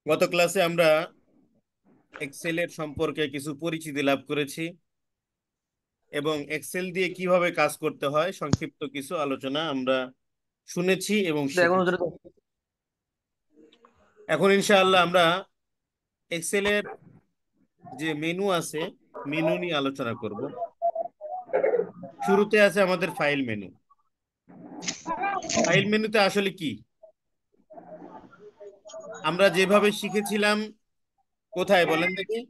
গত ক্লাসে আমরা এক্সেলের সম্পর্কে কিছু পরিচিতি লাভ করেছি এবং এক্সেল দিয়ে কিভাবে কাজ করতে হয় সংক্ষিপ্ত কিছু আলোচনা আমরা শুনেছি এবং এখন শিখেছি। এখন ইনশাআল্লাহ আমরা এক্সেলের যে মেনু আছে, মেনু নিয়ে আলোচনা করব। শুরুতে আছে আমাদের ফাইল মেনু। ফাইল মেনুতে আসলে কি? আমরা যেভাবে শিখেছিলাম, কোথায় বলেন দেখি?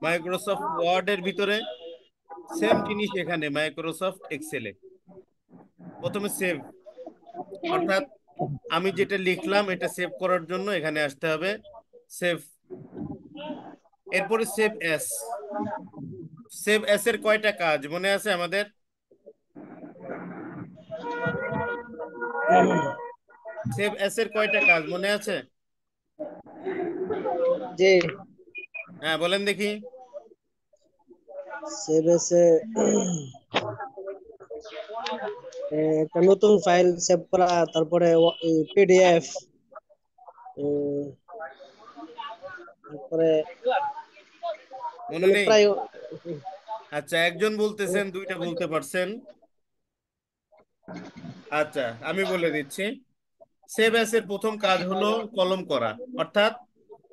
মাইক্রোসফট ওয়ার্ডের ভিতরে সেম জিনিস এখানে মাইক্রোসফট এক্সেলে। প্রথমে সেভ, অর্থাৎ আমি যেটা লিখলাম এটা সেভ করার জন্য এখানে আসতে হবে সেভ। এরপরে সেভ এস। সেভ এস এর কয়টা কাজ মনে আছে আমাদের? সেভ এস এর কয়টা কাজ মনে আছে? যে হ্যাঁ, বলেন দেখি। সেভেসে একটা নতুন ফাইল সেভ করা, তারপরে পিডিএফ, তারপরে মনে মানে নেই? প্রায় আচ্ছা, একজন বলতেছেন, দুইটা বলতে পারছেন। আচ্ছা, আমি বলে দিচ্ছি। সেভ এস এর প্রথম কাজ হলো কলম করা, অর্থাৎ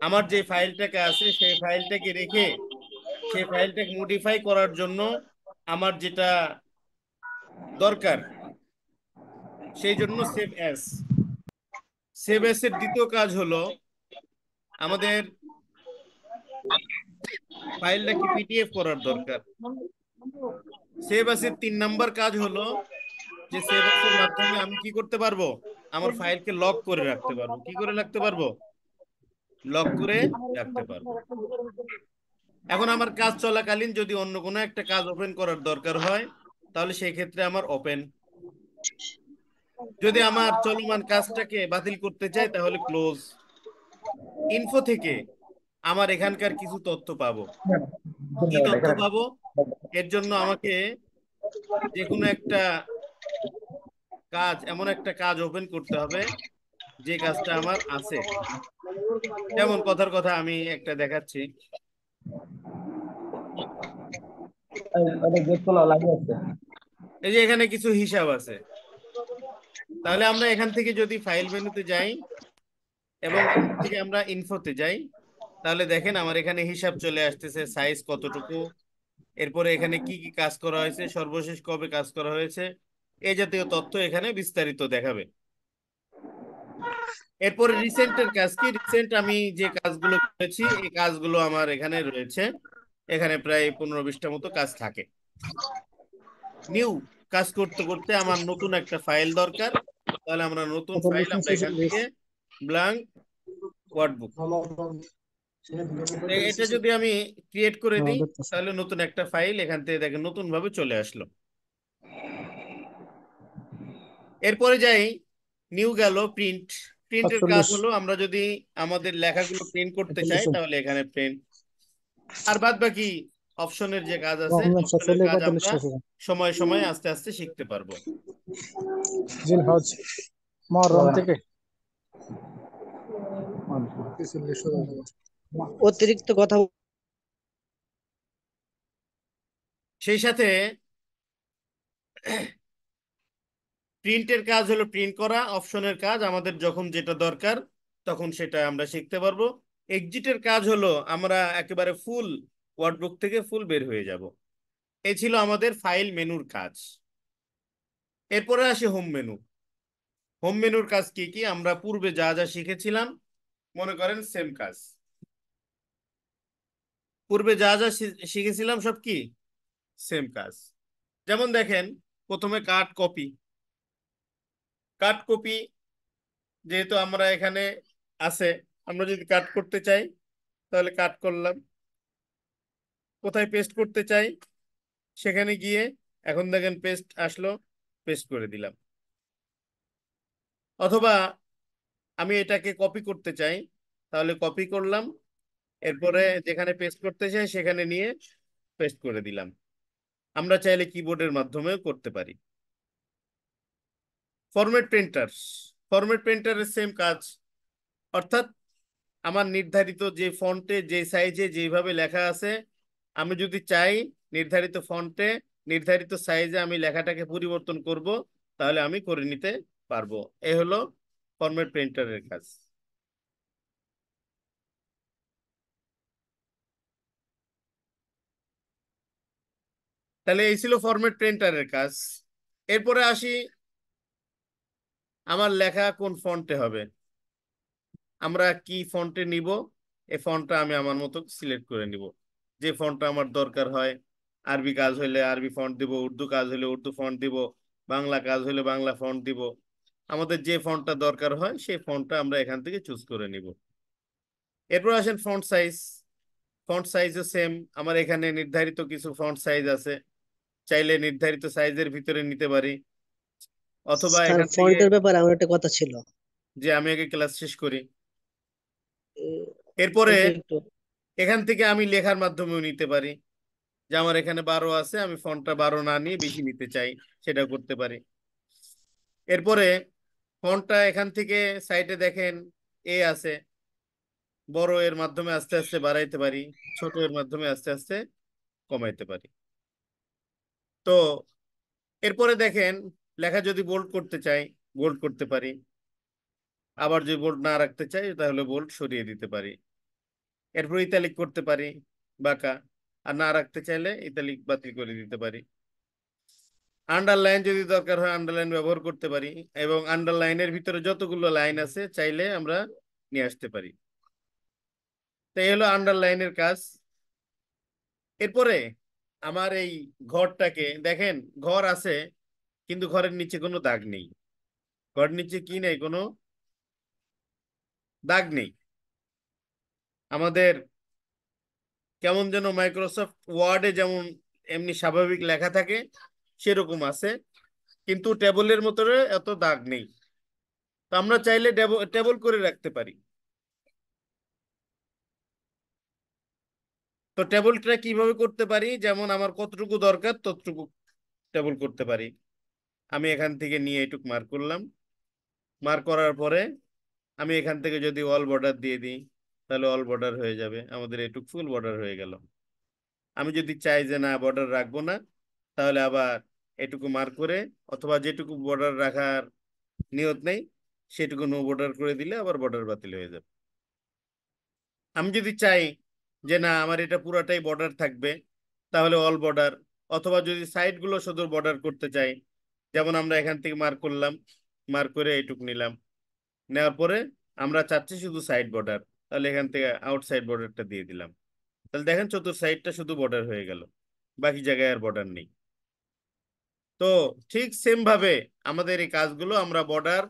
আমার যে ফাইলটাকে আছে সেই ফাইলটাকে রেখে সেই ফাইলটাকে মডিফাই করার জন্য আমার যেটা দরকার, সেই জন্য সেভ এস। সেভ এস এর দ্বিতীয় কাজ হলো আমাদের ফাইলটাকে পিডিএফ করার দরকার। সেভ এস এর 3 নম্বর কাজ হলো যে সেভ এস এর মাধ্যমে আমি কি করতে পারবো? আমার ফাইলকে লক করে রাখতে পারবো। কি করে রাখতে পারবো? লক করে রাখতে পারবো। এখন আমার কাজ চলাকালীন যদি অন্য কোনো একটা কাজ ওপেন করার দরকার হয়, তাহলে সেই ক্ষেত্রে আমার ওপেন। যদি আমার চলমান কাজটাকে বাতিল করতে চাই তাহলে ক্লোজ। ইনফো থেকে আমার এখানকার কিছু তথ্য পাবো। কি ধন্যবাদ তথ্য এখানে পাবো? এর জন্য আমাকে যে কোনো একটা কাজ, এমন একটা কাজ ওপেন করতে হবে যে কাজটা আমার আছে। যেমন কথার কথা আমি একটা দেখাচ্ছি। অনেক গেট খোলা লাগিয়েছে। এই যে এখানে কিছু হিসাব আছে। তাহলে আমরা এখান থেকে যদি ফাইল মেনুতে যাই এবং এখান থেকে আমরা ইনফোতে যাই, তাহলে দেখেন আমার এখানে হিসাব চলে আসতেছে, সাইজ কতটুকু, এরপরে এখানে কি কি কাজ করা হয়েছে, সর্বশেষ কবে কাজ করা হয়েছে, এই জাতীয় তথ্য এখানে বিস্তারিত দেখাবে। এরপরে রিসেন্টের কাজ কি? রিসেন্ট আমি যে কাজগুলো করেছি এই কাজগুলো আমার এখানে রয়েছে। এখানে প্রায় 15-20টা মতো কাজ থাকে। নিউ কাজ করতে করতে আমার নতুন একটা ফাইল দরকার। তাহলে আমরা নতুন ফাইল আমরা এখান থেকে ব্ল্যাঙ্ক ওয়ার্ডবুক, এটা যদি আমি ক্রিয়েট করে দিই তাহলে নতুন একটা ফাইল এখান থেকে দেখেন নতুন ভাবে চলে আসলো। এরপরে যাই, নিউ গেল প্রিন্ট। প্রিন্টের কাজ 45, হলো আমরা যদি আমাদের লেখাগুলো প্রিন্ট করতে চাই 45, তাহলে এখানে প্রিন্ট। আর বাদ বাকি অপশনের যে কাজ আছে, মোহাম্মদ অপশনের শফিউল্লাহ কাজ 45 আমরা টাকা। সময় সময় আস্তে আস্তে শিখতে পারবো। জিন হজ মহরম থেকে অতিরিক্ত কথা সেই সাথে প্রিন্টের কাজ হলো প্রিন্ট করা, অপশনের কাজ আমাদের যখন যেটা দরকার তখন সেটা আমরা শিখতে পারবো। এক্সিটের কাজ হলো আমরা একেবারে ফুল ওয়ার্ডবুক থেকে ফুল বের হয়ে যাব। এই ছিল আমাদের ফাইল মেনুর কাজ। এরপরে আসে হোম মেনু। হোম মেনুর কাজ কি কি? আমরা পূর্বে যা যা শিখেছিলাম, মনে করেন সেম কাজ। পূর্বে যা যা শিখেছিলাম সব কি সেম কাজ। যেমন দেখেন, প্রথমে কাট কপি। কাট কপি যেহেতু আমরা এখানে আছে, আমরা যদি কাট করতে চাই তাহলে কাট করলাম। কোথায় পেস্ট করতে চাই সেখানে গিয়ে এখন দেখেন পেস্ট আসলো, পেস্ট করে দিলাম। অথবা আমি এটাকে কপি করতে চাই তাহলে কপি করলাম, এরপরে যেখানে পেস্ট করতে চাই সেখানে নিয়ে পেস্ট করে দিলাম। আমরা চাইলে কিবোর্ডের মাধ্যমেও করতে পারি। Format printer. ফরম্যাট প্রিন্টারের সেম কাজ, অর্থাৎ আমার নির্ধারিত যে ফন্টে যে সাইজে যেভাবে লেখা আছে, আমি যদি চাই নির্ধারিত ফন্টে নির্ধারিত সাইজে আমি লেখাটাকে পরিবর্তন করব, তাহলে আমি করে নিতে পারবো। এ হলো ফরম্যাট প্রিন্টারের কাজ। তাহলে এই ছিল ফরম্যাট প্রিন্টারের কাজ। এরপরে আসি আমার লেখা কোন ফন্টে হবে, আমরা কি ফন্টে নিব। এই ফন্টটা আমি আমার মতো সিলেক্ট করে নিব, যে ফন্টটা আমার দরকার হয়। আরবি কাজ হইলে আরবি ফন্ট দিব, উর্দু কাজ হলে উর্দু ফন্ট দিব, বাংলা কাজ হলে বাংলা ফন্ট দিব। আমাদের যে ফন্টটা দরকার হয় সেই ফন্টটা আমরা এখান থেকে চুজ করে নিব। এরপর আসেন ফন্ট সাইজ। ফন্ট সাইজও সেম, আমার এখানে নির্ধারিত কিছু ফন্ট সাইজ আছে, চাইলে নির্ধারিত সাইজের ভিতরে নিতে পারি, অথবা স্যার এখান থেকে। ফন্টের ব্যাপারে আমার একটা কথা ছিল। যে আমি আগে ক্লাস শেষ করি। এ- এরপরে একটু একটু এখান থেকে আমি লেখার মাধ্যমেও নিতে পারি, যে আমার এখানে 12 আছে, আমি ফন্টটা 12 না নিয়ে বেশি নিতে চাই, সেটা করতে পারি। এরপরে ফন্টটা এখান থেকে সাইডে দেখেন এ আছে, বড় এর মাধ্যমে আস্তে আস্তে বাড়াইতে পারি, ছোট এর মাধ্যমে আস্তে আস্তে কমাইতে পারি। তো এরপরে দেখেন লেখা যদি বোল্ড করতে চাই, বোল্ড করতে পারি। আবার যদি বোল্ড না রাখতে চাই তাহলে বোল্ড সরিয়ে দিতে পারি। এরপর ইতালিক করতে পারি, বাঁকা। আর না রাখতে চাইলে ইতালিক বাতিল করে দিতে পারি। আন্ডারলাইন যদি দরকার হয় আন্ডারলাইন ব্যবহার করতে পারি, এবং আন্ডারলাইনের ভিতরে যতগুলো লাইন আছে চাইলে আমরা নিয়ে আসতে পারি। তো এই হলো আন্ডারলাইনের কাজ। এরপরে আমার এই ঘরটাকে দেখেন, ঘর আছে কিন্তু ঘরের নিচে কোনো দাগ নেই। ঘরের নিচে কি নেই, কোনো দাগ নেই। আমাদের কেমন যেন মাইক্রোসফট ওয়ার্ডে যেমন এমনি স্বাভাবিক লেখা থাকে সেরকম আছে, কিন্তু টেবলের মতো এত দাগ নেই। তো আমরা চাইলে টেবল করে রাখতে পারি। তো টেবলটা কিভাবে করতে পারি, যেমন আমার কতটুকু দরকার ততটুকু টেবল করতে পারি। আমি এখান থেকে নিয়ে এটুক মার্ক করলাম। মার্ক করার পরে আমি এখান থেকে যদি অল বর্ডার দিয়ে দিই, তাহলে অল বর্ডার হয়ে যাবে, আমাদের এটুক ফুল বর্ডার হয়ে গেল। আমি যদি চাই যে না বর্ডার রাখবো না, তাহলে আবার এটুকু মার্ক করে, অথবা যেটুকু বর্ডার রাখার নিয়ত নেই সেটুকু নো বর্ডার করে দিলে আবার বর্ডার বাতিল হয়ে যাবে। আমি যদি চাই যে না আমার এটা পুরাটাই বর্ডার থাকবে, তাহলে অল বর্ডার। অথবা যদি সাইড গুলো শুধু বর্ডার করতে চাই, যেমন আমরা এখান থেকে মার্ক করলাম, মার্ক করে এইটুক নিলাম, নেওয়ার পরে আমরা চাচ্ছি শুধু সাইড বর্ডার, তাহলে এখান থেকে আউটসাইড বর্ডারটা দিয়ে দিলাম। তাহলে দেখেন চতুর সাইডটা শুধু বর্ডার হয়ে গেল, বাকি জায়গায় আর বর্ডার নেই। তো ঠিক সেম ভাবে আমাদের এই কাজগুলো আমরা বর্ডার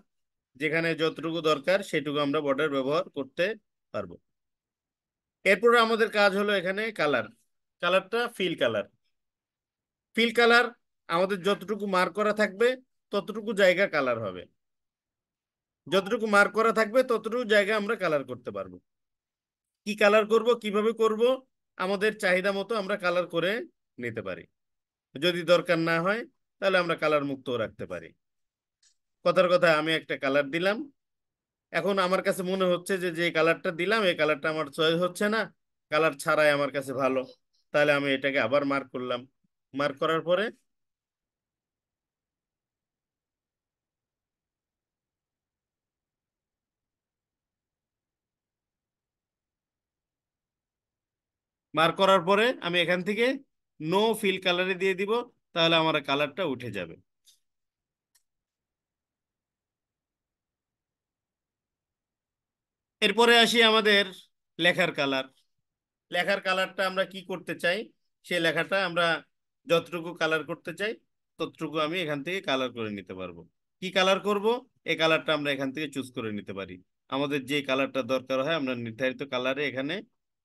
যেখানে যতটুকু দরকার সেটুকু আমরা বর্ডার ব্যবহার করতে পারবো। এরপরে আমাদের কাজ হলো এখানে কালার। কালারটা ফিল কালার। ফিল কালার আমাদের যতটুকু মার্ক করা থাকবে ততটুকু জায়গা কালার হবে, যতটুকু মার্ক করা থাকবে ততটুকু জায়গা আমরা কালার করতে পারবো। কি কালার করব, কিভাবে করব, আমাদের চাহিদা মতো আমরা কালার করে নিতে পারি। যদি দরকার না হয় তাহলে আমরা কালার মুক্ত রাখতে পারি। কথার কথা আমি একটা কালার দিলাম, এখন আমার কাছে মনে হচ্ছে যে যে কালারটা দিলাম এই কালারটা আমার চয়েস হচ্ছে না, কালার ছাড়াই আমার কাছে ভালো, তাহলে আমি এটাকে আবার মার্ক করলাম। মার্ক করার পরে আমি এখান থেকে নো ফিল কালারে দিয়ে দিব, তাহলে আমার কালারটা উঠে যাবে। এরপরে আসি আমাদের লেখার কালার। লেখার কালারটা আমরা কি করতে চাই, সেই লেখাটা আমরা যতটুকু কালার করতে চাই ততটুকু আমি এখান থেকে কালার করে নিতে পারবো। কি কালার করব, এই কালারটা আমরা এখান থেকে চুজ করে নিতে পারি। আমাদের যে কালারটা দরকার হয় আমরা নির্ধারিত কালারে এখানে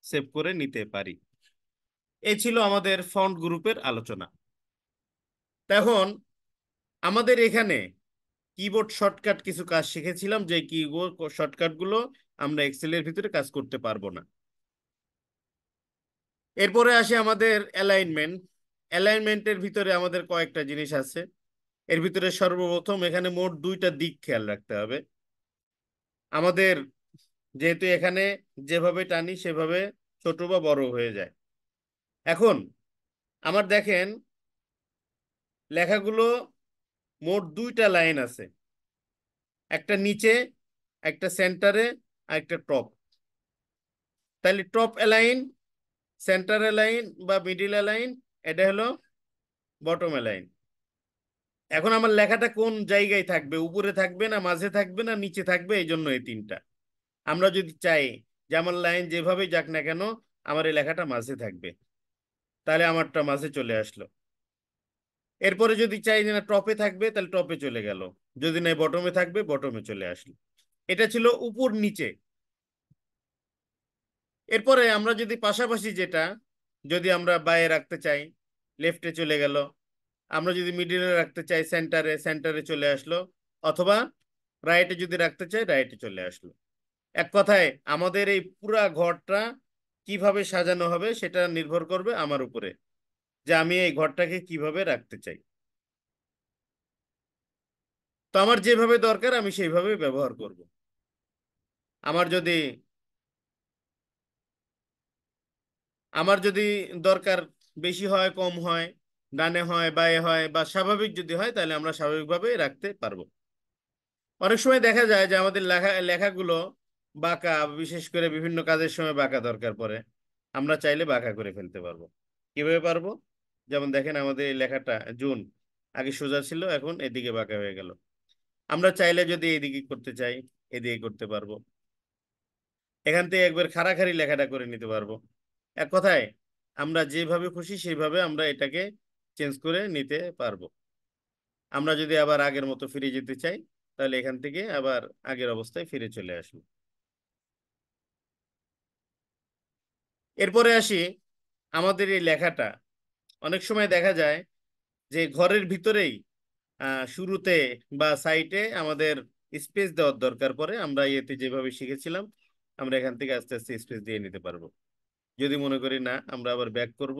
সেভ করে নিতে পারি। এই ছিল আমাদের ফন্ট গ্রুপের আলোচনা। এখন আমাদের এখানে কিবোর্ড শর্টকাট কিছু কাজ শিখেছিলাম, যে কিবোর্ড শর্টকাট গুলো আমরা এক্সেলের ভিতরে কাজ করতে পারবো না। এরপরে আসে আমাদের অ্যালাইনমেন্ট। অ্যালাইনমেন্টের ভিতরে আমাদের কয়েকটা জিনিস আছে। এর ভিতরে সর্বপ্রথম এখানে মোট দুইটা দিক খেয়াল রাখতে হবে আমাদের। যেহেতু এখানে যেভাবে টানি সেভাবে ছোট বা বড় হয়ে যায়। এখন আমার দেখেন লেখাগুলো মোট দুইটা লাইন আছে, একটা নিচে, একটা সেন্টারে, আর একটা টপ। তাহলে টপ অ্যালাইন, সেন্টার অ্যালাইন বা মিডিল অ্যালাইন, এটা হলো বটম অ্যালাইন। এখন আমার লেখাটা কোন জায়গায় থাকবে, উপরে থাকবে না মাঝে থাকবে না নিচে থাকবে, এই জন্য এই তিনটা। আমরা যদি চাই যে আমার লাইন যেভাবেই যাক না কেন আমার এই লেখাটা মাঝে থাকবে, তাহলে আমারটা মাঝে চলে আসলো। এরপরে যদি চাই যে না টপে থাকবে, তাহলে টপে চলে গেল। যদি না বটমে থাকবে, বটমে চলে আসলো। এটা ছিল উপর নিচে। এরপরে আমরা যদি পাশাপাশি যেটা, যদি আমরা বায়ে রাখতে চাই, লেফটে চলে গেল। আমরা যদি মিডিলে রাখতে চাই, সেন্টারে, সেন্টারে চলে আসলো। অথবা রাইটে যদি রাখতে চাই, রাইটে চলে আসলো। এক কথায় আমাদের এই পুরা ঘরটা কিভাবে সাজানো হবে সেটা নির্ভর করবে আমার উপরে, যে আমি এই ঘরটাকে কিভাবে রাখতে চাই। তো আমার যেভাবে দরকার আমি সেইভাবে ব্যবহার করব। আমার যদি আমার যদি দরকার বেশি হয় কম হয়, ডানে হয় বায়ে হয় বা স্বাভাবিক যদি হয়, তাহলে আমরা স্বাভাবিকভাবে রাখতে পারবো। অনেক সময় দেখা যায় যে আমাদের লেখাগুলো বাঁকা, বিশেষ করে বিভিন্ন কাজের সময় বাঁকা দরকার পড়ে। আমরা চাইলে বাঁকা করে ফেলতে পারবো। কিভাবে পারবো? যেমন দেখেন আমাদের এই লেখাটা জুন, আগে সোজা ছিল এখন এদিকে বাঁকা হয়ে গেল। আমরা চাইলে যদি এদিকে করতে চাই, এদিকে করতে পারবো। এখান থেকে একবার খাড়াখাড়ি লেখাটা করে নিতে পারবো। এক কথায় আমরা যেভাবে খুশি সেইভাবে আমরা এটাকে চেঞ্জ করে নিতে পারবো। আমরা যদি আবার আগের মতো ফিরে যেতে চাই, তাহলে এখান থেকে আবার আগের অবস্থায় ফিরে চলে আসবো। এরপরে আসি আমাদের এই লেখাটা। অনেক সময় দেখা যায় যে ঘরের ভিতরেই শুরুতে বা সাইটে আমাদের স্পেস দেওয়ার দরকার পড়ে। আমরা ইয়েতে যেভাবে শিখেছিলাম, আমরা এখান থেকে আস্তে আস্তে স্পেস দিয়ে নিতে পারবো। যদি মনে করি না আমরা আবার ব্যাক করব,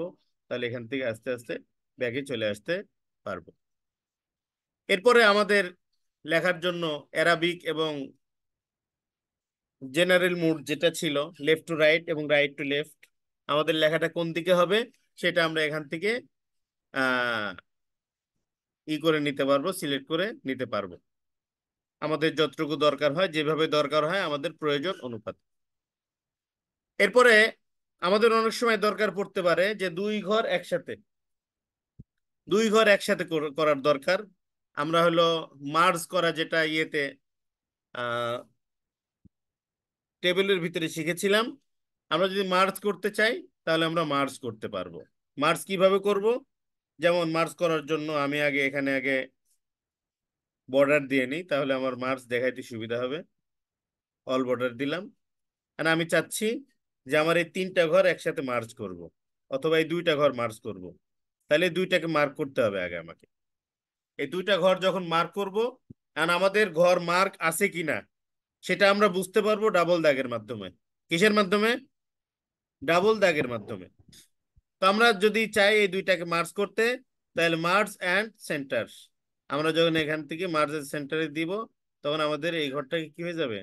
তাহলে এখান থেকে আস্তে আস্তে ব্যাকে চলে আসতে পারবো। এরপরে আমাদের লেখার জন্য অ্যারাবিক এবং জেনারেল মুড যেটা ছিল, লেফট টু রাইট এবং রাইট টু লেফট, আমাদের লেখাটা কোন দিকে হবে সেটা আমরা এখান থেকে আহ করে নিতে পারবো, সিলেক্ট করে নিতে পারবো। আমাদের যতটুকু দরকার হয়, যেভাবে দরকার হয় আমাদের প্রয়োজন অনুপাত। এরপরে আমাদের অনেক সময় দরকার পড়তে পারে যে দুই ঘর একসাথে করার দরকার। আমরা হলো মার্জ করা, যেটা ইয়েতে আহ টেবিলের ভিতরে শিখেছিলাম। আমরা যদি মার্জ করতে চাই, তাহলে আমরা মার্জ করতে পারবো। মার্জ কিভাবে করব? যেমন মার্জ করার জন্য আমি এখানে বর্ডার দিয়ে নিই, তাহলে আমার মার্জ দেখাইতে সুবিধা হবে। অল বর্ডার দিলাম। আর আমি চাচ্ছি যে আমার এই তিনটা ঘর একসাথে মার্জ করব, অথবা এই দুইটা ঘর মার্জ করব। তাহলে এই দুইটাকে মার্ক করতে হবে আগে আমাকে। এই দুইটা ঘর যখন মার্ক করব, আর আমাদের ঘর মার্ক আছে কিনা সেটা আমরা বুঝতে পারবো ডাবল দাগের মাধ্যমে। কিসের মাধ্যমে? ডাবল দাগের মাধ্যমে। তো আমরা যদি চাই এই দুইটাকে মার্জ করতে, তাহলে মার্জ অ্যান্ড সেন্টার। আমরা যখন এখান থেকে মার্জ এন্ড সেন্টারে দিব, তখন আমাদের এই ঘরটাকে কি হয়ে যাবে,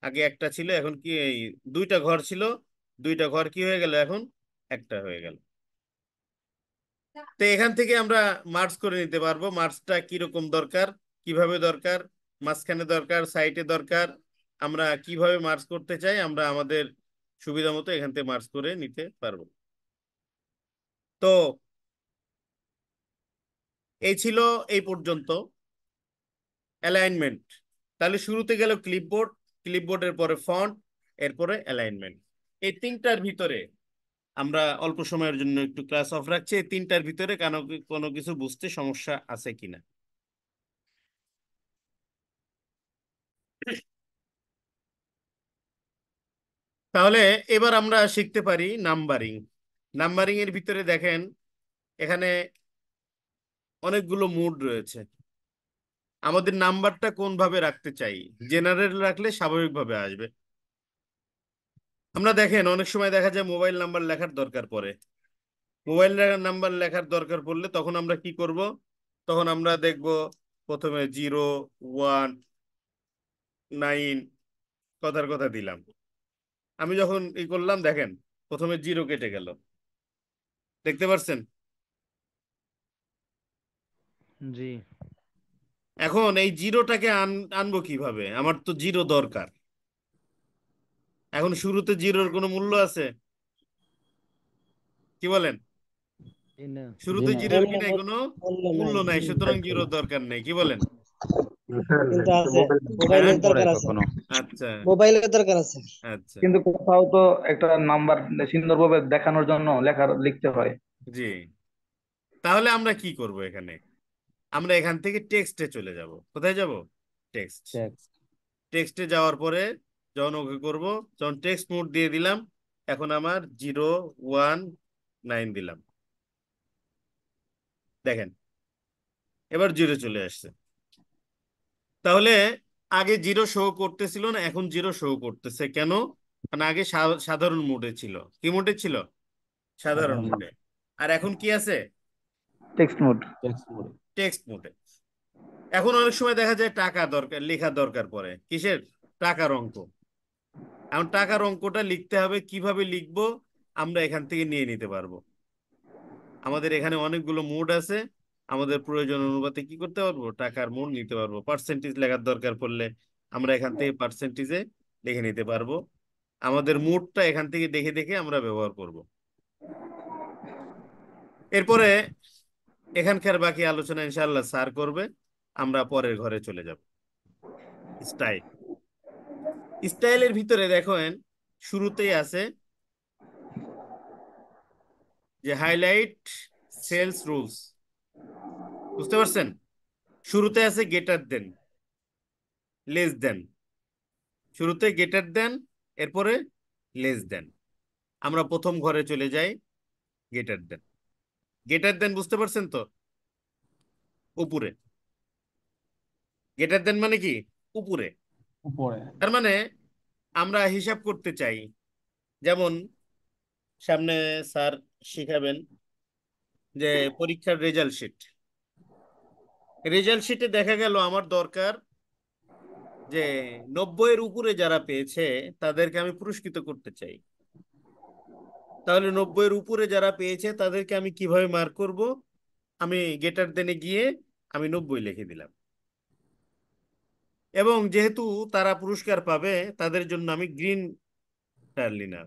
আগে একটা ছিল এখন কি এই দুইটা ঘর ছিল, দুইটা ঘর কি হয়ে গেল এখন একটা হয়ে গেল। তো এখান থেকে আমরা মার্জ করে নিতে পারবো মার্জটা কিরকম দরকার, কিভাবে দরকার, মাঝখানে দরকার, সাইডে দরকার, আমরা কিভাবে মার্জ করতে চাই আমরা আমাদের সুবিধা মতো এখান থেকে মার্জ করে নিতে পারবো। তো এই ছিল এই পর্যন্ত অ্যালাইনমেন্ট। তাহলে শুরুতে গেল ক্লিপবোর্ড, ক্লিপবোর্ডের পরে ফন্ট, এরপরে অ্যালাইনমেন্ট। এই তিনটার ভিতরে আমরা অল্প সময়ের জন্য একটু ক্লাস অফ রাখছি। এই তিনটার ভিতরে কোনো কিছু বুঝতে সমস্যা আছে কিনা। তাহলে এবার আমরা শিখতে পারি নাম্বারিং। নাম্বারিং এর ভিতরে দেখেন এখানে অনেকগুলো মুড রয়েছে। আমাদের নাম্বারটা কোন ভাবে রাখতে চাই, জেনারেল রাখলে স্বাভাবিকভাবে আসবে। আমরা দেখেন অনেক সময় দেখা যায় মোবাইল নাম্বার লেখার দরকার পড়ে। মোবাইল নাম্বার লেখার দরকার পড়লে তখন আমরা কি করব? তখন আমরা দেখব প্রথমে 0, 1, 9, কথার কথা দিলাম। আমি যখন করলাম দেখেন প্রথমে জিরো কেটে গেল, দেখতে পাচ্ছেন? জি। এখন এই জিরোটাকে আনবো কিভাবে? আমার তো জিরো দরকার। এখন শুরুতে জিরোর কোনো মূল্য আছে? কি বলেন? জি না। শুরুতে জিরোর কি মূল্য নাই, কোনো মূল্য মূল্য নাই। নাই, সুতরাং জিরোর দরকার নেই। কি বলেন? কিন্তু আছে, হ্যাঁ, মোবাইলের পরে দরকার আছে। কখনো। আচ্ছা মোবাইলের দরকার আছে। আচ্ছা। কিন্তু কোথাও তো একটা নাম্বার সুন্দরভাবে দেখানোর জন্য লিখতে হয়। জি, তাহলে আমরা কি করব এখানে? আমরা এখান থেকে টেক্সটে চলে যাব। কোথায় যাব? টেক্সট। টেক্সট। টেক্সটে যাওয়ার পরে যখন ওকে করব, যখন টেক্সট মোড দিয়ে দিলাম, এখন আমার 019 দিলাম, দেখেন এবার জিরো চলে আসছে। তাহলে আগে জিরো শো করতেছিল না, এখন জিরো শো করতেছে কেন? কারণ আগে সাধারণ মোডে ছিল। কি মোডে ছিল? সাধারণ সাধারণ। মোডে। আর এখন কি আছে? Text mode. Text mode. Text মোডে। এখন অনেক সময় দেখা যায় টাকা দরকার, লেখা দরকার পড়ে কিসের? টাকার অঙ্ক। এখন টাকার অঙ্কটা লিখতে হবে, কিভাবে লিখবো আমরা এখান থেকে নিয়ে নিতে পারবো। আমাদের এখানে অনেকগুলো মোড আছে, আমাদের প্রয়োজন অনুপাতে কি করতে পারবো, টাকার মোড নিতে পারবো। পার্সেন্টেজ লেখার দরকার পড়লে আমরা এখান থেকে পার্সেন্টেজে লিখে নিতে পারবো। আমাদের মোডটা এখান থেকে দেখে দেখে আমরা ব্যবহার করব। এরপরে এখানকার বাকি আলোচনা ইনশাআল্লাহ স্যার করবে। আমরা পরের ঘরে চলে যাব। স্টাইল। স্টাইলের ভিতরে দেখেন শুরুতেই আছে যে হাইলাইট সেলস রুলস। বুঝতে পারছেন? শুরুতে আছে গেটার দেন, লেস দেন। শুরুতে গেটার দেন, এরপরে লেস দেন। আমরা প্রথম ঘরে চলে যাই, গেটার দেন। গেটার দেন বুঝতে পারছেন তো? উপরে। গেটার দেন মানে কি? উপরে। উপরে। তার মানে আমরা হিসাব করতে চাই, যেমন সামনে স্যার শিখাবেন যে পরীক্ষার রেজাল্ট শিট। রেজাল্ট শিটে দেখা গেল আমার দরকার যে 90-এর উপরে যারা পেয়েছে তাদেরকে আমি পুরস্কৃত করতে চাই। তাহলে 90-এর উপরে যারা পেয়েছে তাদেরকে আমি কিভাবে মার্ক করব? আমি গেটার দেনে গিয়ে আমি 90 লিখে দিলাম, এবং যেহেতু তারা পুরস্কার পাবে তাদের জন্য আমি গ্রিন টার নিলাম।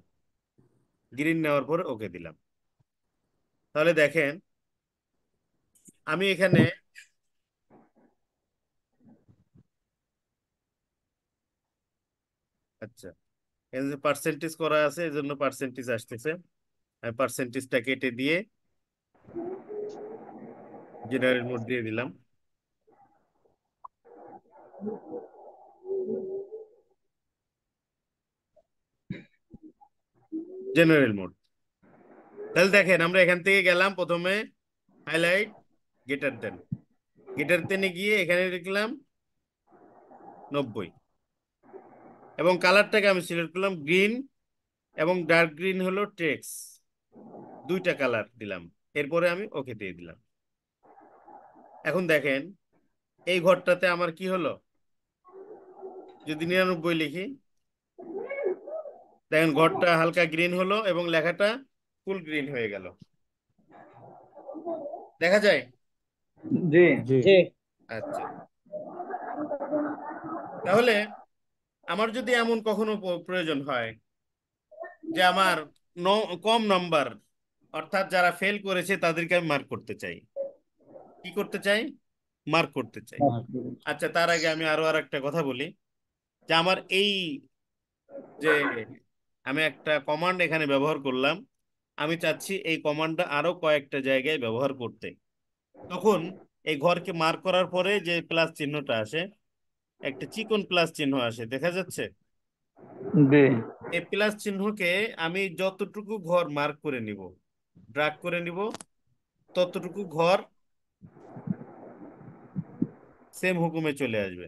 গ্রিন নেওয়ার পরে ওকে দিলাম। তাহলে দেখেন আমি এখানে আচ্ছা, এখানে যে পার্সেন্টেজ করা আছে এই জন্য পার্সেন্টেজ আসতেছে। আমি পার্সেন্টেজটা কেটে দিয়ে জেনারেল মোড দিয়ে দিলাম। General mode. তাহলে দেখেন আমরা এখান থেকে গেলাম প্রথমে হাইলাইট গেটার দেন। গেটার দেনে গিয়ে এখানে লিখলাম 90, এবং কালারটাকে আমি সিলেক্ট করলাম গ্রিন, এবং ডার্ক গ্রিন হলো টেক্স। দুইটা কালার দিলাম। এরপরে আমি ওকে দিয়ে দিলাম। এখন দেখেন এই ঘরটাতে আমার কি হলো? যদি 99 লিখি, দেখেন ঘরটা হালকা গ্রিন হলো এবং লেখাটা ফুল গ্রিন হয়ে গেল। দেখা যায়? জি। জি। জি। আচ্ছা, তাহলে আমার যদি এমন কখনো প্রয়োজন হয় যে আমার কম নাম্বার, অর্থাৎ যারা ফেল করেছে তাদেরকে আমি মার্ক করতে চাই। কি করতে চাই? মার্ক করতে চাই। মার্ক। আচ্ছা, তার আগে আমি আরো আর একটা কথা বলি, যে আমার এই যে আমি একটা কমান্ড এখানে ব্যবহার করলাম, আমি চাচ্ছি এই কমান্ডটা আরো কয়েকটা জায়গায় ব্যবহার করতে। তখন এই ঘরকে মার্ক করার পরে যে প্লাস চিহ্নটা আসে, একটা চিকন প্লাস চিহ্ন আসে, দেখা যাচ্ছে? জি। এই প্লাস চিহ্নকে আমি যতটুকু ঘর মার্ক করে নিব, ড্রাগ করে নিব, ততটুকু ঘর সেম হুকুমে চলে আসবে।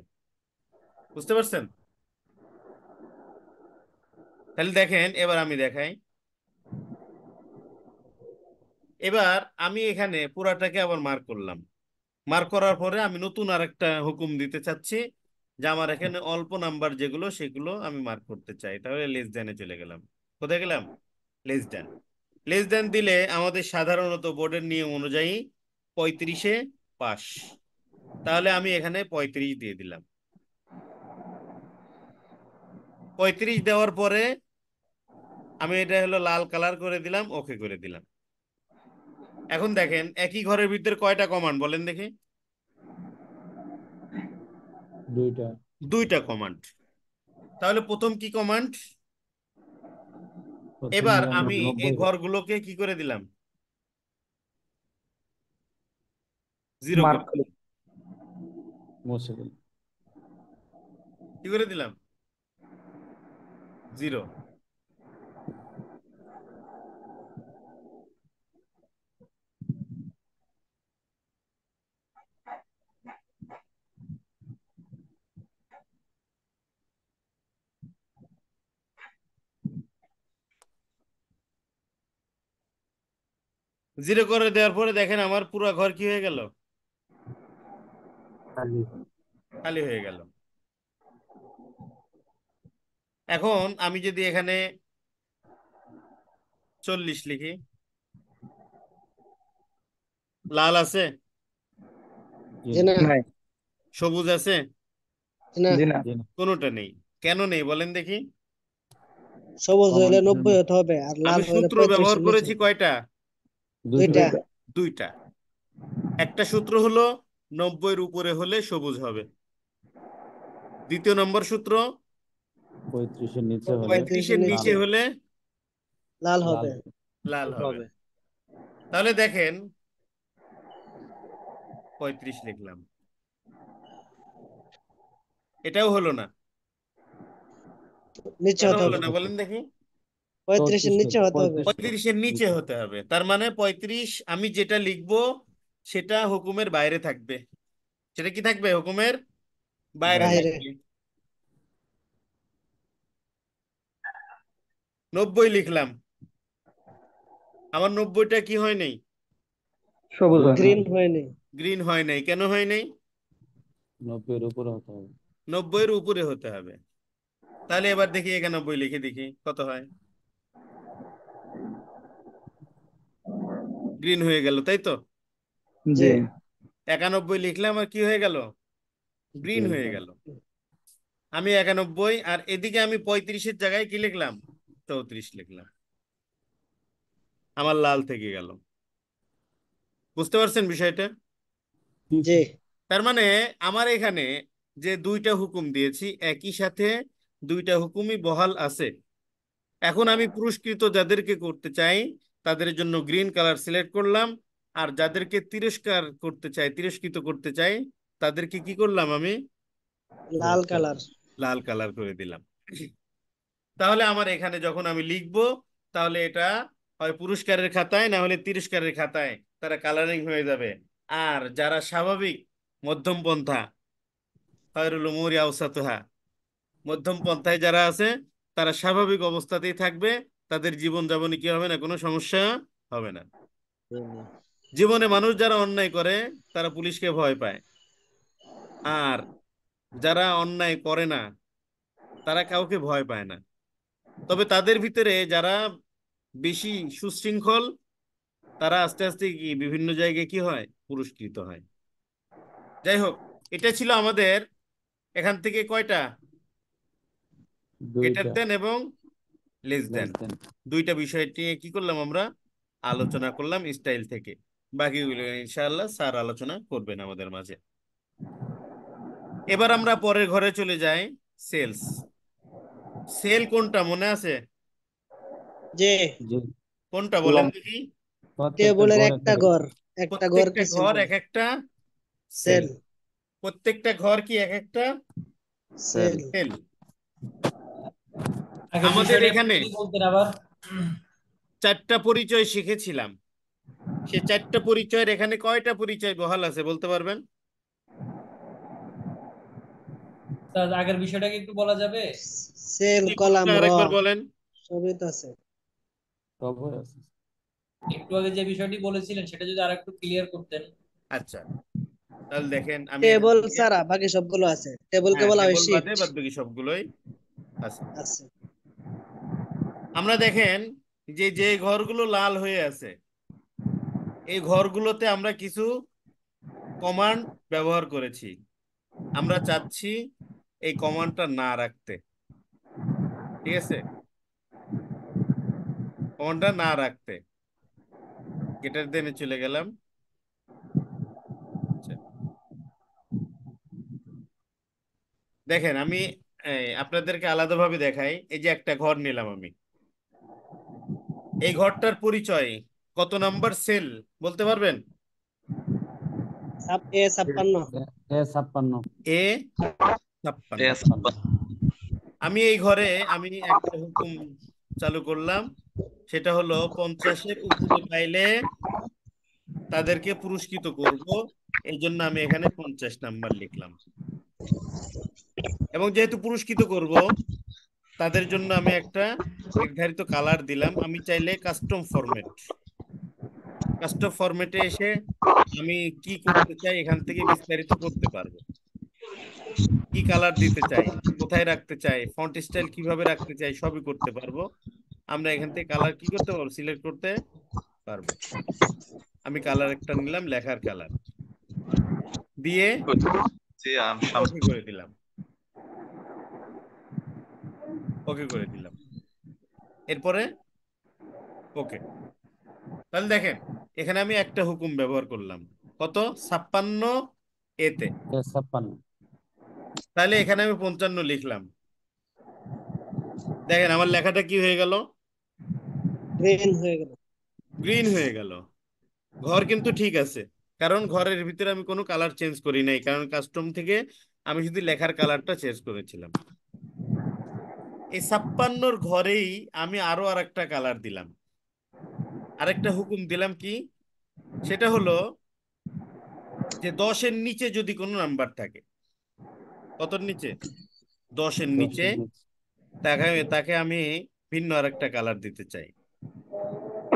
বুঝতে পারছেন? তাহলে দেখেন এবার আমি দেখাই। এবার আমি এখানে পুরাটাকে আবার মার্ক করলাম। মার্ক করার পরে আমি নতুন আরেকটা হুকুম দিতে চাচ্ছি, যে আমার এখানে অল্প নাম্বার যেগুলো সেগুলো আমি মার্ক করতে চাই, তাহলে লেস দ্যানে চলে গেলাম। কোথায় গেলাম? Less than. লেস দ্যান দিলে আমাদের সাধারণত বোর্ডের নিয়ম অনুযায়ী 35-এ পাস। তাহলে আমি এখানে 35 দিয়ে দিলাম। 35 দেওয়ার পরে আমি এটা হলো লাল কালার করে দিলাম, ওকে করে দিলাম। এখন দেখেন একই ঘরের ভিতরে কয়টা কমান্ড বলেন দেখি? দুইটা। দুইটা কমান্ড। তাহলে প্রথম কি কমান্ড? প্রথম এবার হলো আমি এই 90 ঘরগুলোকে কি করে দিলাম? জিরো করে মার্ক দিলাম। মুছে দিল। কি করে দিলাম? জিরো। জিরো করে দেওয়ার পরে দেখেন আমার পুরো ঘর কি হয়ে গেল? খালি। খালি হয়ে গেল। এখন আমি যদি এখানে 40 লিখি, লাল আছে? জি জি না। না। নাই। সবুজ আছে? জি না। জি না। জি না। কোনোটা নেই। কেন নেই বলেন দেখি? সবুজ হইলে কমান্ড 90 হতে হবে, আর লাল আমি হইলে সূত্র 35 ব্যবহার এর নিচে করেছি হতে হবে। কয়টা? দুইটা। দুইটা। দুইটা। দুইটা। একটা সূত্র হলো 90-এর উপরে হলে সবুজ হবে। দ্বিতীয় নম্বর সূত্র 35-এর নিচে হলে 35 এর 35-এর লাল। নিচে নিচে হলে লাল লাল। হবে। লাল হবে। হবে। তাহলে দেখেন 35 লিখলাম, এটাও হলো না। নিচে কেন হতে হলো হবে। না বলেন দেখি? 35 এর 34 নিচে হতে হবে। 35-এর নিচে নিচে। হতে হবে, তার মানে 35 আমি যেটা লিখবো সেটা হুকুমের বাইরে থাকবে। সেটা কি থাকবে? হুকুমের বাইরে বাইরে। বাইরে। থাকবে। 90 লিখলাম, আমার 90টা কি হয় নাই? সবুজ গ্রিন হয় না। গ্রিন হয়নি। গ্রিন হয় নাই। কেন হয় নাই? 90-এর উপরে হতে হবে। 90-এর উপরে হতে হবে। তাহলে এবার দেখি 91 লিখে দেখি কত হয়। গ্রিন হয়ে গেল, তাই তো? জি। জি। 91 লিখলাম আর কি হয়ে গেল? গ্রিন গ্রিন হয়ে হয়ে। গেল। আমি 91 আর এদিকে আমি 35-এর জায়গায় কি লিখলাম? 34 লিখলাম। আমার লাল থেকে গেল। বুঝতে পারছেন বিষয়টা? জি জি। জি। তার মানে আমার এখানে যে দুইটা হুকুম দিয়েছি একই সাথে দুইটা হুকুমই বহাল আছে। এখন আমি পুরস্কৃত যাদেরকে করতে চাই তাদের জন্য গ্রিন কালার সিলেক্ট করলাম, আর যাদেরকে তিরস্কার করতে চাই, তিরস্কৃত করতে চাই, তাদেরকে কি করলাম আমি? লাল কালার। লাল কালার করে দিলাম। তাহলে আমার এখানে যখন আমি লিখবো, তাহলে এটা হয় পুরস্কারের খাতায় না হলে তিরস্কারের খাতায় তারা কালারিং হয়ে যাবে। আর যারা স্বাভাবিক মধ্যম পন্থা, খায়রুল উমুরি আওসাতুহা, মধ্যম পন্থায় যারা আছে তারা স্বাভাবিক অবস্থাতেই থাকবে, তাদের জীবন যাপনে কি হবে না, কোনো সমস্যা হবে না। জীবনে মানুষ যারা অন্যায় করে তারা পুলিশকে ভয় পায়, আর যারা অন্যায় করে না তারা কাউকে ভয় পায় না। তবে তাদের ভিতরে যারা বেশি সুশৃঙ্খল তারা আস্তে আস্তে কি বিভিন্ন জায়গায় কি হয়, পুরস্কৃত হয়। যাই হোক, এটা ছিল আমাদের এখান থেকে কয়টা গ্রেটার দুইটা। দেন এবং লেস দেন, লেস দেন। দুইটা বিষয় নিয়ে কি করলাম আমরা? আলোচনা করলাম স্টাইল থেকে। বাকিগুলো ইনশাআল্লাহ স্যার আলোচনা করবেন আমাদের মাঝে। এবার আমরা পরের ঘরে চলে যাই। সেলস। সেল কোনটা মনে আছে? জি। জি। কোনটা বলেন লম। দেখি? প্রত্যেকটা টেবিলের ঘর একটা একটা করে। ঘর, একটা প্রত্যেকটা ঘরকে সিল ঘর বলে। এক একটা সেল। সেল। প্রত্যেকটা ঘর কি এক একটা সেল। সেল। সেল। আগের আমাদের বিষয়টা একটু এখানে যদি বলতেন আবার। চারটা পরিচয় শিখেছিলাম, সে চারটা পরিচয়ের এখানে কয়টা পরিচয় বহাল আছে বলতে পারবেন? স্যার আগের বিষয়টাকে একটু বলা যাবে? সেল, এই কলাম, কোনটা র আরেকবার বলেন। সবই তো আছে। সবই আছে। একটু আগে যে বিষয়টি বলেছিলেন সেটা যদি আরেকটু ক্লিয়ার করতেন। আচ্ছা, তাহলে দেখেন আমি এখান টেবল থেকে, ছাড়া বাকি সবগুলো আছে, টেবলকে হ্যাঁ বলা হয় টেবল বাদে শিফট। বাদ বাকি সবগুলোই আছে। আছে। আমরা দেখেন যে যে ঘরগুলো লাল হয়ে আছে এই ঘরগুলোতে আমরা কিছু কমান্ড ব্যবহার করেছি। আমরা চাচ্ছি এই কমান্ডটা না রাখতে, ঠিক আছে, কমান্ডটা না রাখতে। গেটার দেনে চলে গেলাম। আচ্ছা, দেখেন আমি আপনাদেরকে আলাদাভাবে দেখাই। এই যে একটা ঘর নিলাম আমি, এই ঘরটার পরিচয় কত নাম্বার সেল বলতে পারবেন? A56। A 56 এ 56। ছাপ্পান্ন আমি এই ঘরে আমি একটা হুকুম চালু করলাম, সেটা হলো 50-এর উপরে পাইলে তাদেরকে পুরস্কৃত করব। এই জন্য আমি এখানে 50 নাম্বার লিখলাম। এবং যেহেতু পুরস্কৃত করব তাদের জন্য আমি একটা নির্ধারিত কালার দিলাম। আমি চাইলে কাস্টম ফরম্যাটে এসে আমি কি করতে চাই এখান থেকে বিস্তারিত করতে পারবো। কি কালার দিতে চাই, কোথায় রাখতে চাই, ফন্ট স্টাইল কিভাবে রাখতে চাই, সবই করতে পারবো। আমরা এখান থেকে কালার কি করতে পারবো, সিলেক্ট করতে পারবো। আমি কালার একটা নিলাম, লেখার কালার দিয়ে ওকে করে দিলাম। ওকে করে দিলাম, এরপরে ওকে। তাহলে দেখেন এখানে আমি একটা হুকুম ব্যবহার করলাম, কত, 56 এতে। A 56 তাহলে এখানে আমি 55 লিখলাম। দেখেন আমার লেখাটা কি হয়ে গেল, গ্রিন হয়ে গেল। গ্রিন হয়ে গেল। ঘর কিন্তু ঠিক আছে, কারণ ঘরের ভিতরে আমি কোনো কালার চেঞ্জ করি নাই, কারণ কাস্টম থেকে আমি শুধু লেখার কালারটা চেঞ্জ করেছিলাম। এই 56-র ঘরেই আমি আরো আরেকটা কালার দিলাম, আরেকটা হুকুম দিলাম কি, সেটা হলো যে 10-এর নিচে যদি কোনো নাম্বার থাকে, কতর নিচে, 10-এর 10 নিচে, এর নিচে তাকে তাকে আমি ভিন্ন আরেকটা কালার দিতে চাই।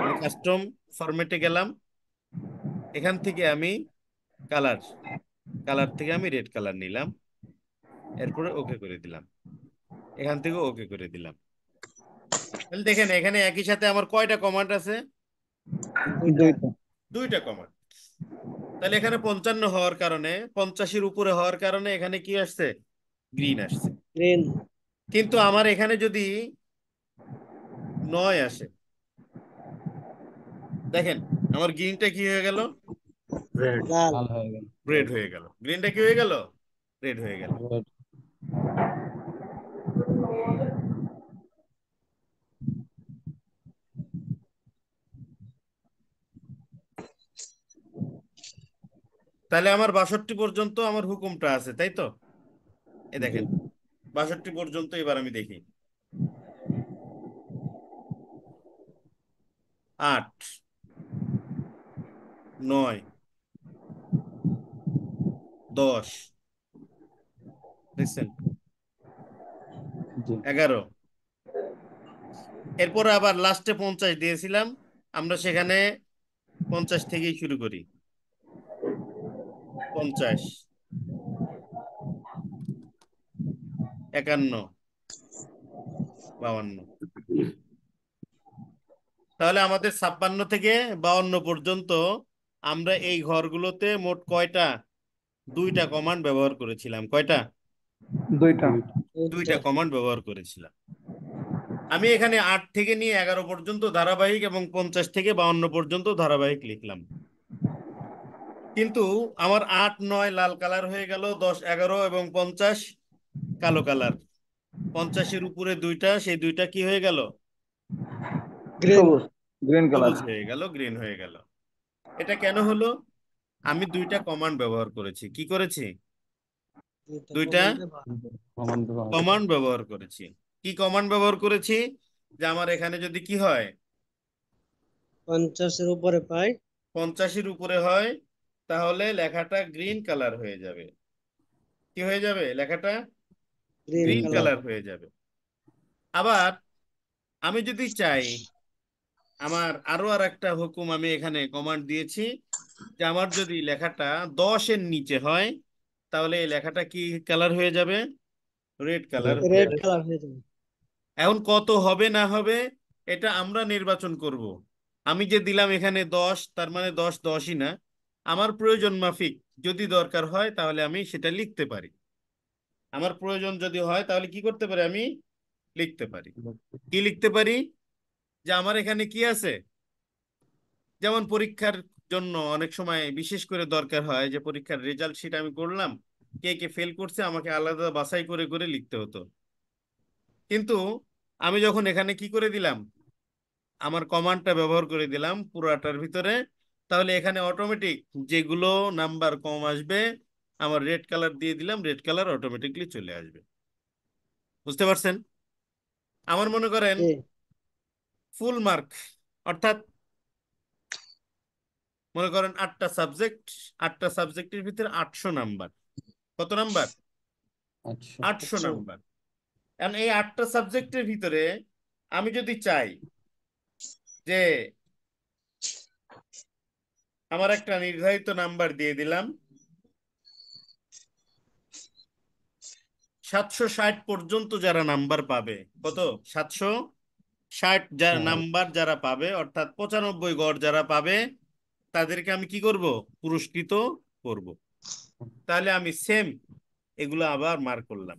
আমি কাস্টম ফরম্যাটে গেলাম, এখান থেকে আমি কালার কালার থেকে আমি রেড কালার নিলাম, এরপরে ওকে করে দিলাম, এখান থেকে ওকে করে দিলাম। তাহলে দেখেন এখানে একই সাথে আমার কয়টা কমান্ড আছে, দুইটা। দুইটা। দুইটা কমান্ড। তাহলে এখানে 55 হওয়ার কারণে, 50-এর উপরে হওয়ার কারণে এখানে কি আসছে, গ্রিন আসছে। গ্রিন। কিন্তু আমার এখানে যদি 9 আসে, দেখেন আমার গ্রিনটা কি হয়ে গেল, লাল। লাল হয়ে গেল, রেড হয়ে গেল। গ্রিনটা কি হয়ে গেল, রেড হয়ে গেল। রেড। তাহলে আমার 62 পর্যন্ত আমার হুকুমটা আছে, তাই তো? এ জি দেখেন 62 পর্যন্ত, এবার আমি দেখি 8, 9, 10, দেখছেন, জি 11। এরপরে আবার লাস্টে 50 দিয়েছিলাম, আমরা সেখানে 50 থেকেই শুরু করি। 50, 51, 52। তাহলে আমাদের 56 থেকে 52 পর্যন্ত আমরা এই ঘরগুলোতে মোট কয়টা, দুইটা কমান্ড ব্যবহার করেছিলাম। কয়টা, দুইটা। দুইটা। দুইটা কমান্ড ব্যবহার করেছিলাম। আমি এখানে 8 থেকে নিয়ে 11 পর্যন্ত ধারাবাহিক এবং 50 থেকে 52 পর্যন্ত ধারাবাহিক লিখলাম। কিন্তু আমার 8, 9 লাল কালার হয়ে গেল, 10, 11 এবং 50 কালো কালার। 50-এর উপরে দুইটা, সেই দুইটা কি হয়ে গেল, গ্রিন। সবুজ, গ্রিন কালার। সবুজ হয়ে গেল, গ্রিন হয়ে গেল। এটা কেন হলো, আমি দুইটা কমান্ড ব্যবহার করেছি। কি করেছি, দুইটা দুইটা কমান্ডে কমান্ড ব্যবহার করে। কমান্ড ব্যবহার করেছি। কি কমান্ড ব্যবহার করেছি, যে আমার এখানে যদি কি হয়, 50-এর উপরে পাই। 50-এর উপরে হয়, তাহলে লেখাটা গ্রিন কালার হয়ে যাবে। কি হয়ে যাবে, লেখাটা গ্রিন গ্রিন কালার। কালার হয়ে যাবে। আবার আমি যদি চাই, আমার আরো আর একটা হুকুম আমি এখানে কমান্ড দিয়েছি, যে আমার যদি লেখাটা 10-এর নিচে হয় তাহলে এই লেখাটা কি কালার হয়ে যাবে? রেড কালার রেড হয়ে রেড যাবে। কালার হয়ে যাবে। এখন কত হবে না হবে এটা আমরা নির্বাচন করব। আমি যে দিলাম এখানে 10, তার মানে 10 10ই না। আমার প্রয়োজন মাফিক যদি দরকার হয় তাহলে আমি সেটা লিখতে পারি। আমার প্রয়োজন যদি হয় তাহলে কি করতে পারি, আমি লিখতে পারি। কি লিখতে পারি? যে আমার এখানে কি আছে, যেমন পরীক্ষার জন্য অনেক সময় বিশেষ করে দরকার হয় যে পরীক্ষার রেজাল্ট শিট আমি করলাম, কে কে ফেল করছে আমাকে আলাদা বাছাই করে করে লিখতে হতো। কিন্তু আমি যখন এখানে কি করে দিলাম, আমার কমান্ডটা ব্যবহার করে দিলাম পুরাটার ভিতরে, তাহলে এখানে অটোমেটিক যেগুলো নাম্বার কম আসবে আমার রেড কালার দিয়ে দিলাম, রেড কালার অটোমেটিকলি চলে আসবে। বুঝতে পারছেন? আমার মনে করেন জি। ফুল মার্ক, অর্থাৎ মনে করেন 8টা সাবজেক্ট, 8টা সাবজেক্টের ভিতরে 800 নাম্বার। কত নাম্বার? 800। 800 আচ্ছা। নাম্বার। এখন এই 8টা সাবজেক্টের ভিতরে আমি যদি চাই যে আমার একটা নির্ধারিত নাম্বার দিয়ে দিলাম, 760 পর্যন্ত যারা নাম্বার পাবে, কত? 760 যারা হ্যাঁ, নাম্বার যারা পাবে, অর্থাৎ 95 গড় যারা পাবে, তাদেরকে আমি কি করব? পুরস্কৃত করব। তাহলে আমি সেম এগুলো আবার মার্ক করলাম।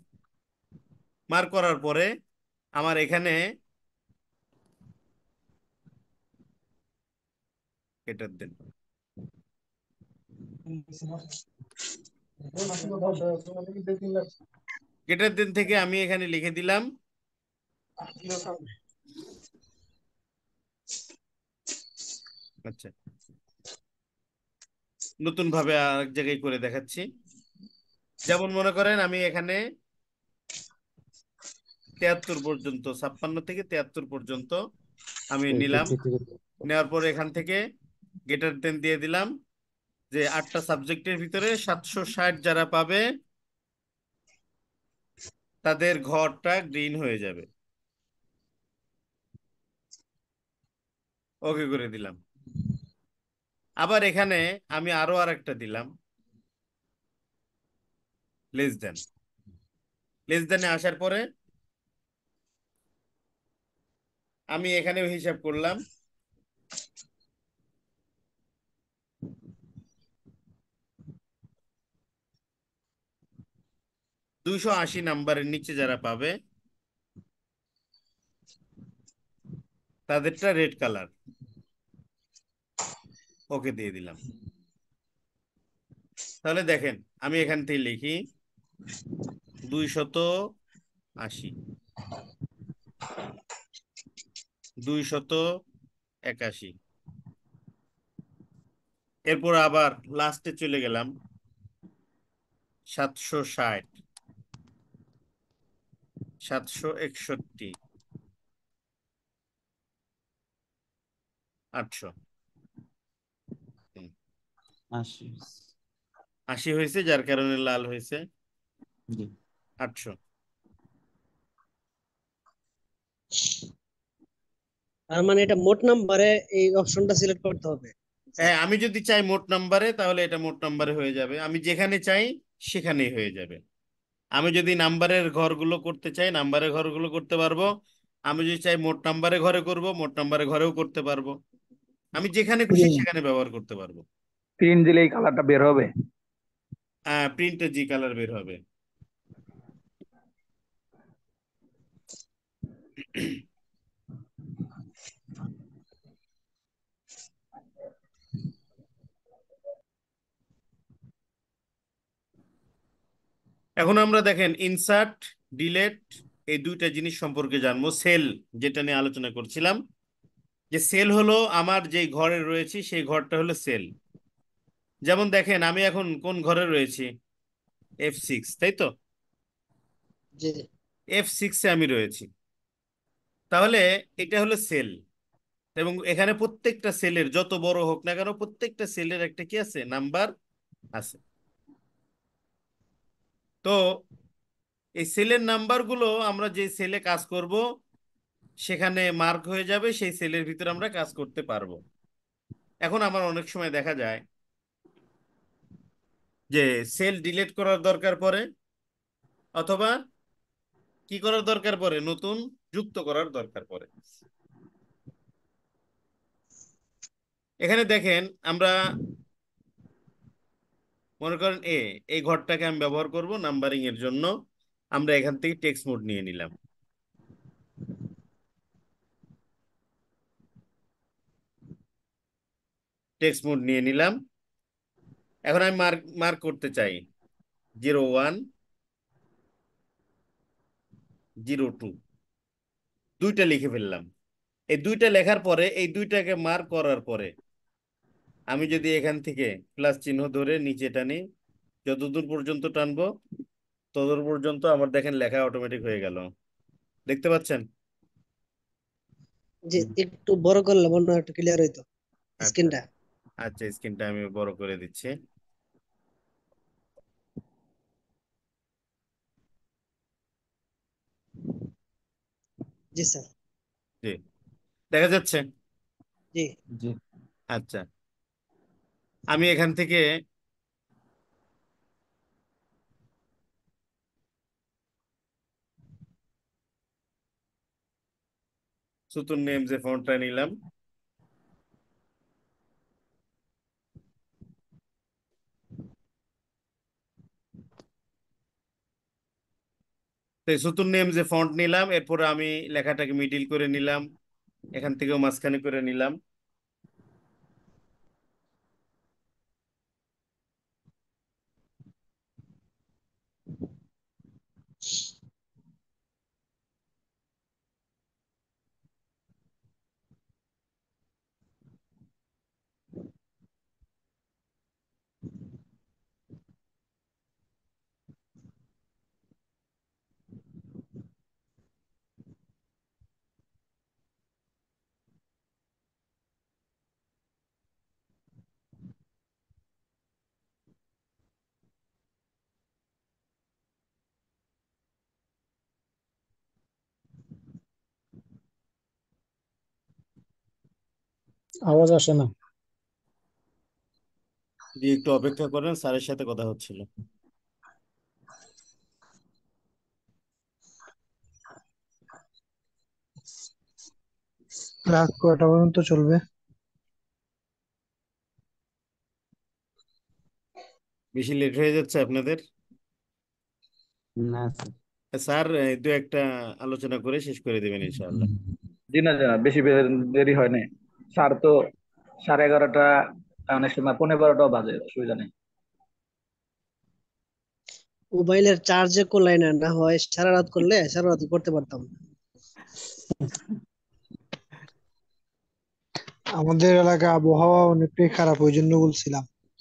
মার্ক করার পরে আমার এখানে এটার দেন, এটার দেন থেকে আমি এখানে লিখে দিলাম আচ্ছা, নতুন ভাবে আরেক জায়গায় করে দেখাচ্ছি। যেমন মনে করেন আমি এখানে 73 পর্যন্ত, 56 থেকে 73 পর্যন্ত আমি এই নিলাম। 50 থেকে নেওয়ার পরে এখান থেকে গেটার দেন দিয়ে দিলাম যে 8টা সাবজেক্টের ভিতরে 760 যারা পাবে তাদের ঘরটা গ্রিন হয়ে যাবে। ওকে করে দিলাম। আবার এখানে আমি আরো আরেকটা দিলাম, লেস দেন। লেস দেনে আসার পরে আমি এখানেও হিসাব করলাম, 280 নাম্বারের নিচে যারা পাবে তাদেরটা রেড কালার, ওকে দিয়ে দিলাম। তাহলে দেখেন আমি এখান থেকে লিখি 280, 281, এরপর আবার লাস্টে চলে গেলাম 760, 761, 800। 80। 80 হয়েছে, যার কারণে লাল হয়েছে। জি। 800। তার মানে এটা মোট নাম্বারে এই অপশনটা সিলেক্ট করতে হবে, স্যার। হ্যাঁ, আমি যদি চাই মোট নাম্বারে তাহলে এটা মোট নাম্বারে হয়ে যাবে, আমি যেখানে চাই সেখানেই হয়ে যাবে। আমি যদি নাম্বারের ঘরগুলো করতে চাই নাম্বারের ঘরগুলো করতে পারবো, আমি যদি চাই মোট নাম্বারে ঘরে করব মোট নাম্বারে ঘরেও করতে পারবো। আমি যেখানে খুশি সেখানে ব্যবহার করতে পারবো। প্রিন্ট দিলে এই কালারটা বের হবে। প্রিন্টে জি কালার বের হবে। এখন আমরা দেখেন ইনসার্ট, ডিলেট, এই দুইটা জিনিস সম্পর্কে জানবো। সেল, যেটা নিয়ে আলোচনা করছিলাম, যে সেল হলো আমার যে ঘরে রয়েছে সেই ঘরটা হলো সেল। যেমন দেখেন আমি এখন কোন ঘরে রয়েছি? F6, তাই তো? জি। F6-এ আমি রয়েছি। তাহলে এটা হলো সেল, এবং এখানে প্রত্যেকটা সেলের যত বড় হোক না কেন প্রত্যেকটা সেলের একটা কি আছে, নাম্বার আছে। তো এই সেলের নাম্বারগুলো আমরা যে সেলে কাজ করব সেখানে মার্ক হয়ে যাবে, সেই সেলের ভিতরে আমরা কাজ করতে পারবো। এখন আমার অনেক সময় দেখা যায় যে সেল ডিলিট করার দরকার পড়ে, অথবা কি করার দরকার পড়ে, নতুন যুক্ত করার দরকার পড়ে। এখানে দেখেন আমরা মনে করেন এই ঘরটাকে আমি ব্যবহার করব নাম্বারিং এর জন্য। আমরা এখান থেকে টেক্সট মোড নিয়ে নিলাম। টেক্সট মোড নিয়ে নিলাম। এখন আমি মার্ক মার্ক করতে চাই 01, 02, দুইটা লিখে ফেললাম। এই দুইটা লেখার পরে এই দুইটাকে মার্ক করার পরে আমি যদি এখান থেকে প্লাস চিহ্ন ধরে নিচে টানি, যতদূর পর্যন্ত টানবো ততদূর পর্যন্ত আমার দেখেন লেখা অটোমেটিক হয়ে গেল। দেখতে পাচ্ছেন? যে একটু বড় করলে মনে হয় একটু ক্লিয়ার হইতো আচ্ছা স্ক্রিনটা। আচ্ছা, স্ক্রিনটা আমি বড় করে দিচ্ছি। জি স্যার। জি, দেখা যাচ্ছে? জি। জি। আচ্ছা, আমি এখান থেকে সুতুর নেম যে ফন্টটা নিলাম, তো এই সুতুর নেম যে ফন্ট নিলাম, এরপরে আমি লেখাটাকে মিডিল করে নিলাম, এখান থেকেও মাঝখানে করে নিলাম। আওয়াজ আসে না। যদি একটু অপেক্ষা করেন, স্যারের সাথে কথা হচ্ছিল। রাত কয়টা পর্যন্ত চলবে? বেশি লেট হয়ে যাচ্ছে আপনাদের? না স্যার। স্যার দু একটা আলোচনা করে শেষ করে দেবেন ইনশাআল্লাহ। জি না, জি না, বেশি দেরি হয় নাই। স্যার তো 11:30, অনেক সময় 11:15টাও বাজে, অসুবিধা নেই। মোবাইলের চার্জে কোলাই না হয় সারা রাত করলে সারা রাত করতে পারতাম। আমাদের এলাকা আবহাওয়া অনেকটাই খারাপ, ওই জন্য বলছিলাম।